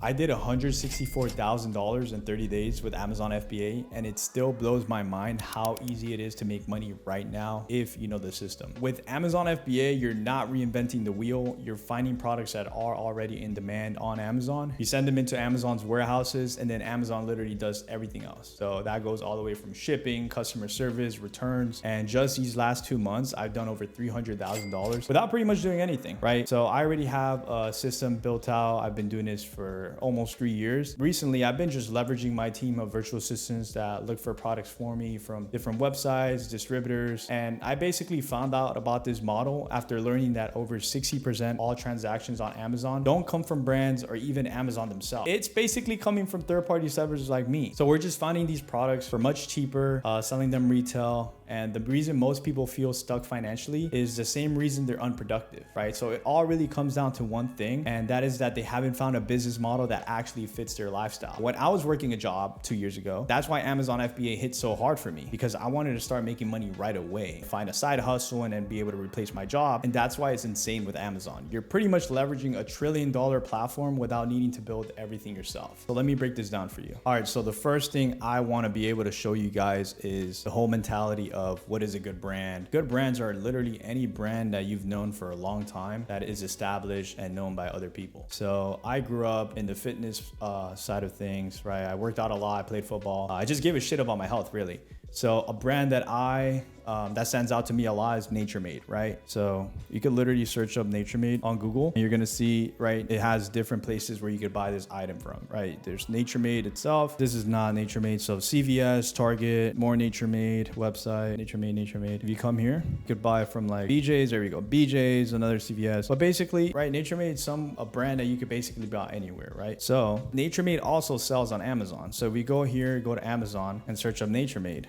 I did $164,000 in 30 days with Amazon FBA, and it still blows my mind how easy it is to make money right now if you know the system. With Amazon FBA, you're not reinventing the wheel. You're finding products that are already in demand on Amazon. You send them into Amazon's warehouses, and then Amazon literally does everything else. So that goes all the way from shipping, customer service, returns, and just these last 2 months, I've done over $300,000 without pretty much doing anything, right? So I already have a system built out. I've been doing this for almost 3 years. Recently, I've been just leveraging my team of virtual assistants that look for products for me from different websites, distributors. And I basically found out about this model after learning that over 60% all transactions on Amazon don't come from brands or even Amazon themselves. It's basically coming from third-party sellers like me. So we're just finding these products for much cheaper, selling them retail. And the reason most people feel stuck financially is the same reason they're unproductive, right? So it all really comes down to one thing, and that is that they haven't found a business model that actually fits their lifestyle. When I was working a job 2 years ago, that's why Amazon FBA hit so hard for me, because I wanted to start making money right away, find a side hustle and then be able to replace my job. And that's why it's insane with Amazon. You're pretty much leveraging $1 trillion platform without needing to build everything yourself. So let me break this down for you. All right, so the first thing I want to be able to show you guys is the whole mentality of what is a good brand. Good brands are literally any brand that you've known for a long time that is established and known by other people. So I grew up in the fitness side of things, right? I worked out a lot, I played football. I just gave a shit about my health, really. So a brand that that stands out to me a lot is Nature Made, right? So you could literally search up Nature Made on Google and you're gonna see, right, it has different places where you could buy this item from, right? There's Nature Made itself. This is not Nature Made. So CVS, Target, more Nature Made website, Nature Made, Nature Made. If you come here, you could buy from like BJ's, there we go. BJ's, another CVS. But basically, right, Nature Made a brand that you could basically buy anywhere, right? So Nature Made also sells on Amazon. So we go here, go to Amazon and search up Nature Made.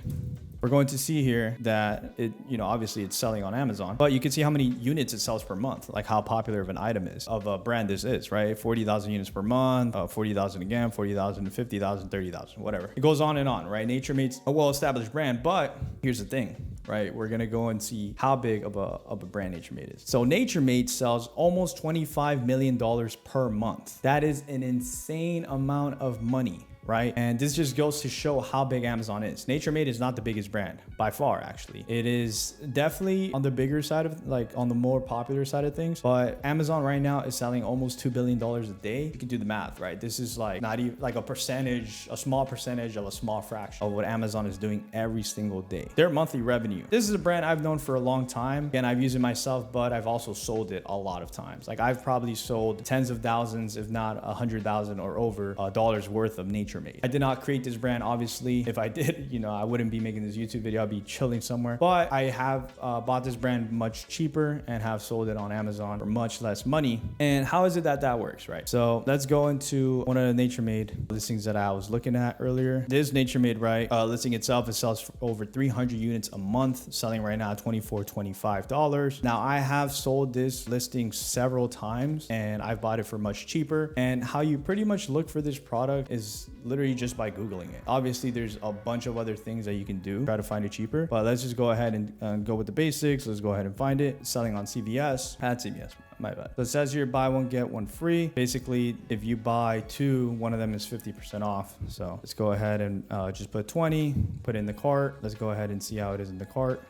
We're going to see here that it, obviously it's selling on Amazon, but you can see how many units it sells per month, like how popular of an item is, of a brand this is, right? 40,000 units per month, 40,000 again, 40,000, 50,000, 30,000, whatever. It goes on and on, right? Nature Made's a well-established brand, but here's the thing, right? We're gonna go and see how big of a brand Nature Made is. So Nature Made sells almost $25 million per month. That is an insane amount of money, right? And this just goes to show how big Amazon is. Nature Made is not the biggest brand by far, actually. It is definitely on the bigger side of, like, on the more popular side of things, but Amazon right now is selling almost $2 billion a day. You can do the math, right? This is like not even like a small percentage of a small fraction of what Amazon is doing every single day. Their monthly revenue. This is a brand I've known for a long time, and I've used it myself, but I've also sold it a lot of times. Like, I've probably sold tens of thousands, if not 100,000 or over dollars worth of Nature Made. I did not create this brand, obviously. If I did, I wouldn't be making this YouTube video. I'd be chilling somewhere. But I have bought this brand much cheaper and have sold it on Amazon for much less money. And how is it that works, right? So let's go into one of the Nature Made listings that I was looking at earlier. This Nature Made, right, listing itself, it sells for over 300 units a month, selling right now at $24, $25. Now, I have sold this listing several times and I've bought it for much cheaper. And how you pretty much look for this product is literally just by Googling it. Obviously, there's a bunch of other things that you can do, try to find it cheaper, but let's just go ahead and go with the basics. Let's go ahead and find it. It's selling on CVS, CVS. My bad. So it says here, buy one, get one free. Basically, if you buy two, one of them is 50% off. So let's go ahead and just put 20, put it in the cart. Let's go ahead and see how it is in the cart.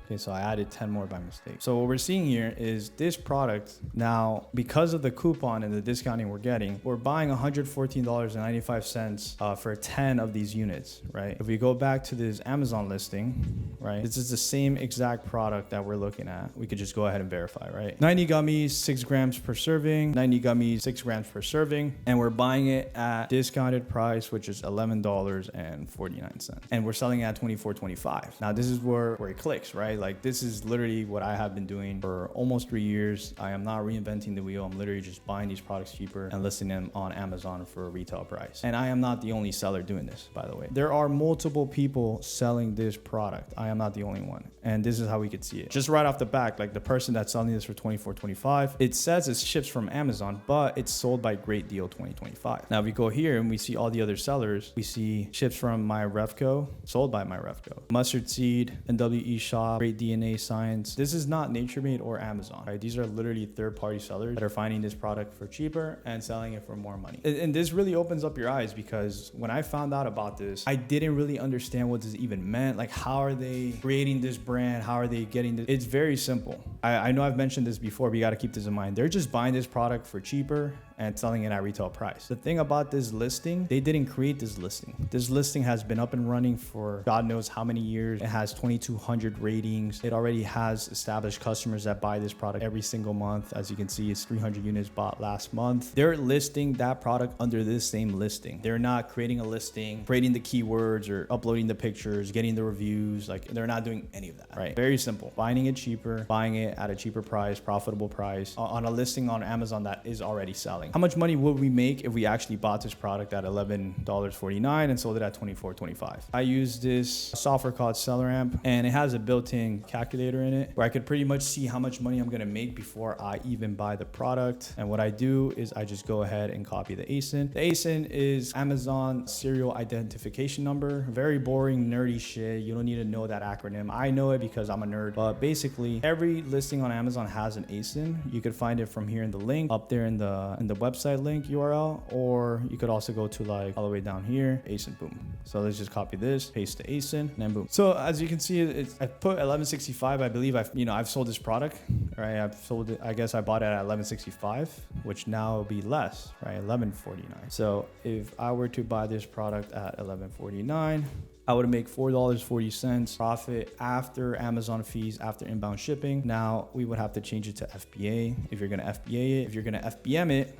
Okay, so I added 10 more by mistake. So what we're seeing here is this product now, because of the coupon and the discounting we're getting, we're buying $114.95 for 10 of these units, right? If we go back to this Amazon listing, right? This is the same exact product that we're looking at. We could just go ahead and verify, right? 90 gummies, 6 grams per serving, 90 gummies, 6 grams per serving. And we're buying it at discounted price, which is $11.49. And we're selling it at $24.25. Now this is where it clicks, right? Like, this is literally what I have been doing for almost 3 years. I am not reinventing the wheel. I'm literally just buying these products cheaper and listing them on Amazon for a retail price. And I am not the only seller doing this, by the way. There are multiple people selling this product. I am not the only one. And this is how we could see it. Just right off the back, like the person that's selling this for $24.25, it says it ships from Amazon, but it's sold by Great Deal 2025. Now, if we go here and we see all the other sellers, we see ships from My Revco, sold by My Revco, Mustard Seed, NWE Shop, Great great DNA science. This is not Nature Made or Amazon, right? These are literally third-party sellers that are finding this product for cheaper and selling it for more money. And this really opens up your eyes, because when I found out about this, I didn't really understand what this even meant. Like, how are they creating this brand? How are they getting this? It's very simple. I know I've mentioned this before, but you got to keep this in mind. They're just buying this product for cheaper and selling it at retail price. The thing about this listing, they didn't create this listing. This listing has been up and running for God knows how many years. It has 2,200 ratings. It already has established customers that buy this product every single month. As you can see, it's 300 units bought last month. They're listing that product under this same listing. They're not creating a listing, creating the keywords or uploading the pictures, getting the reviews. Like, they're not doing any of that, right? Very simple. Finding it cheaper, buying it at a cheaper price, profitable price on a listing on Amazon that is already selling. How much money would we make if we actually bought this product at $11.49 and sold it at $24.25? I use this software called SellerAmp, and it has a built-in calculator in it where I could pretty much see how much money I'm gonna make before I even buy the product. And what I do is I just go ahead and copy the ASIN. The ASIN is Amazon Serial Identification Number. Very boring, nerdy shit. You don't need to know that acronym. I know it because I'm a nerd. But basically, every listing on Amazon has an ASIN. You could find it from here in the link, up there in the website link URL, or you could also go to like all the way down here, ASIN, boom. So let's just copy this, paste the ASIN, and then boom. So as you can see, I put 1165. I believe I've sold this product, right? I've sold it. I guess I bought it at 1165, which now will be less, right? 1149. So if I were to buy this product at 1149, I would make $4.40 profit after Amazon fees, after inbound shipping. Now we would have to change it to FBA. If you're gonna FBA it, if you're gonna FBM it,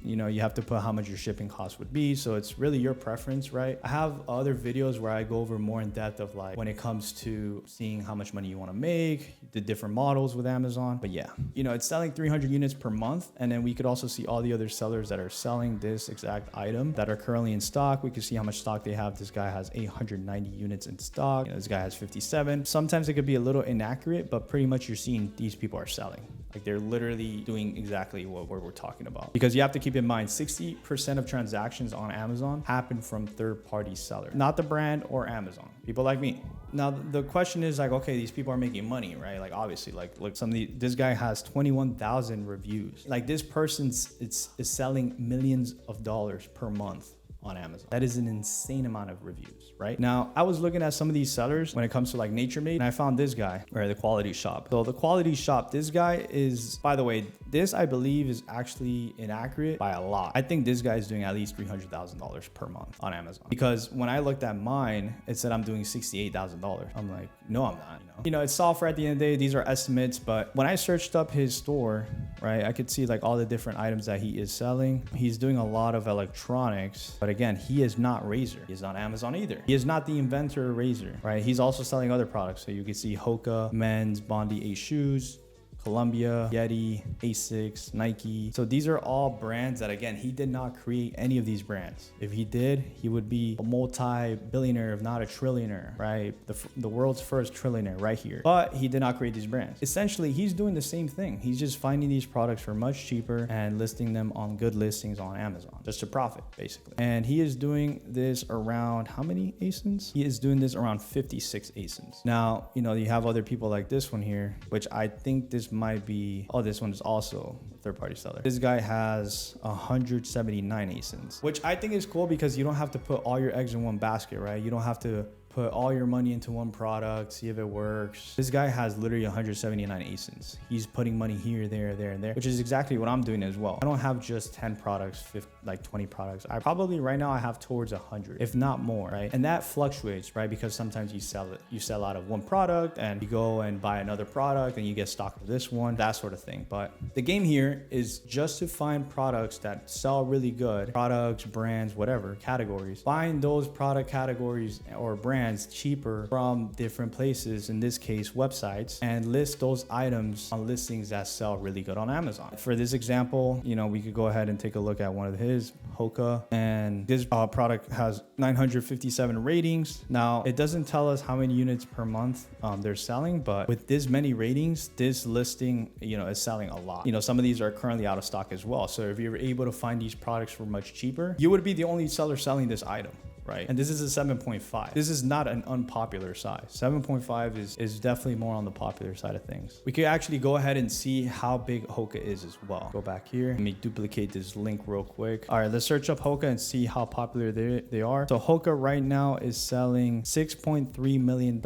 you know, you have to put how much your shipping cost would be. So it's really your preference, right? I have other videos where I go over more in depth of like when it comes to seeing how much money you want to make, the different models with Amazon. But yeah, you know, it's selling 300 units per month. And then we could also see all the other sellers that are selling this exact item that are currently in stock. We can see how much stock they have. This guy has 890 units in stock. You know, this guy has 57. Sometimes it could be a little inaccurate, but pretty much you're seeing these people are selling. Like, they're literally doing exactly what we're talking about. Because you have to keep in mind, 60% of transactions on Amazon happen from third-party sellers, not the brand or Amazon. People like me. Now, the question is like, okay, these people are making money, right? Like, obviously, like this guy has 21,000 reviews. Like, this person is selling millions of dollars per month on Amazon. That is an insane amount of reviews, right? Now, I was looking at some of these sellers when it comes to like Nature Made, and I found this guy, right? The Quality Shop. So the Quality Shop, this guy is, by the way, this I believe is actually inaccurate by a lot. I think this guy is doing at least $300,000 per month on Amazon, because when I looked at mine, it said I'm doing $68,000. I'm like, no, I'm not. You know, it's software at the end of the day. These are estimates, but when I searched up his store, right, I could see like all the different items that he is selling. He's doing a lot of electronics, but again, he is not Razer. He is not Amazon either. He is not the inventor of Razer, right? He's also selling other products. So you can see Hoka, men's, Bondi 8 shoes, Columbia, Yeti, Asics, Nike. So these are all brands that, again, he did not create any of these brands. If he did, he would be a multi-billionaire, if not a trillionaire, right? The world's first trillionaire right here. But he did not create these brands. Essentially, he's doing the same thing. He's just finding these products for much cheaper and listing them on good listings on Amazon, just to profit, basically. And he is doing this around how many ASINs? He is doing this around 56 ASINs. Now, you know, you have other people like this one here, which I think this might be, oh, this one is also a third-party seller. This guy has 179 ASINs, which I think is cool because you don't have to put all your eggs in one basket, right? You don't have to put all your money into one product, see if it works. This guy has literally 179 ASINs. He's putting money here, there, and there, which is exactly what I'm doing as well. I don't have just 10 products, 20 products. I probably right now I have towards 100, if not more, right? And that fluctuates, right? Because sometimes you sell out of one product and you go and buy another product and you get stock of this one, that sort of thing. But the game here is just to find products that sell really good, products, brands, whatever, categories. Find those product categories or brands cheaper from different places, in this case websites, and list those items on listings that sell really good on Amazon. For this example, you know, we could go ahead and take a look at one of his, Hoka, and this product has 957 ratings. Now, it doesn't tell us how many units per month they're selling, but with this many ratings, this listing, you know, is selling a lot. You know, some of these are currently out of stock as well. So if you're able to find these products for much cheaper, you would be the only seller selling this item. right? And this is a 7.5. This is not an unpopular size. 7.5 is definitely more on the popular side of things. We could actually go ahead and see how big Hoka is as well. Go back here. Let me duplicate this link real quick. All right, let's search up Hoka and see how popular they are. So Hoka right now is selling $6.3 million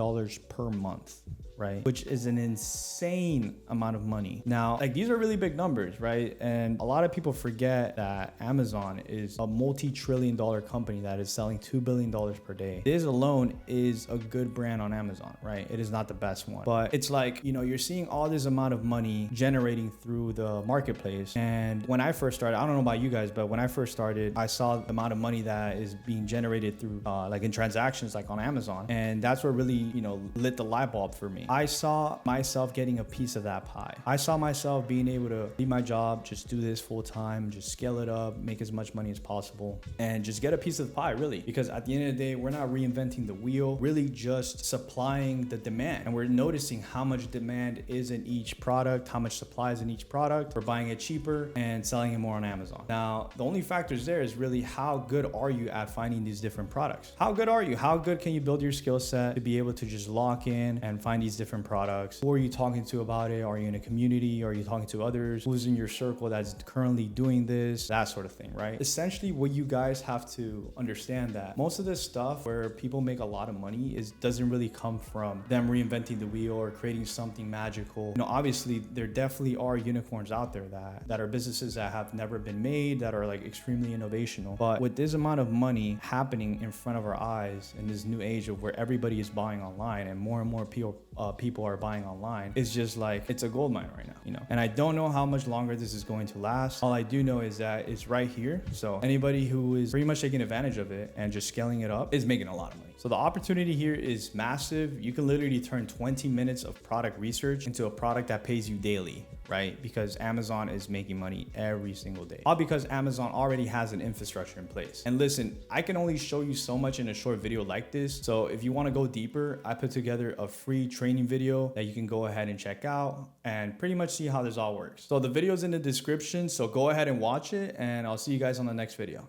per month, right? Which is an insane amount of money. Now, like, these are really big numbers, right? And a lot of people forget that Amazon is a multi-trillion-dollar company that is selling $2 billion per day. This alone is a good brand on Amazon, right? It is not the best one, but it's like, you know, you're seeing all this amount of money generating through the marketplace. And when I first started, I don't know about you guys, but when I first started, I saw the amount of money that is being generated through like in transactions, like on Amazon. And that's what really, you know, lit the light bulb for me. I saw myself getting a piece of that pie. I saw myself being able to leave my job, just do this full time, just scale it up, make as much money as possible, and just get a piece of the pie, really. Because at the end of the day, we're not reinventing the wheel, really just supplying the demand. And we're noticing how much demand is in each product, how much supply is in each product. We're buying it cheaper and selling it more on Amazon. Now, the only factors there is really how good are you at finding these different products? How good are you? How good can you build your skill set to be able to just lock in and find these different products? Who are you talking to about it? Are you in a community? Are you talking to others? Who's in your circle that's currently doing this? That sort of thing, right? Essentially, what you guys have to understand that most of this stuff where people make a lot of money doesn't really come from them reinventing the wheel or creating something magical. You know, obviously there definitely are unicorns out there that are businesses that have never been made, that are like extremely innovational. But with this amount of money happening in front of our eyes in this new age of where everybody is buying online and more people are buying online, it's just like, it's a gold mine right now, you know? And I don't know how much longer this is going to last. All I do know is that it's right here. So anybody who is pretty much taking advantage of it and just scaling it up is making a lot of money. So the opportunity here is massive. You can literally turn 20 minutes of product research into a product that pays you daily, right? Because Amazon is making money every single day. All because Amazon already has an infrastructure in place. And listen, I can only show you so much in a short video like this. So if you want to go deeper, I put together a free training video that you can go ahead and check out and pretty much see how this all works. So the video is in the description, so go ahead and watch it, and I'll see you guys on the next video.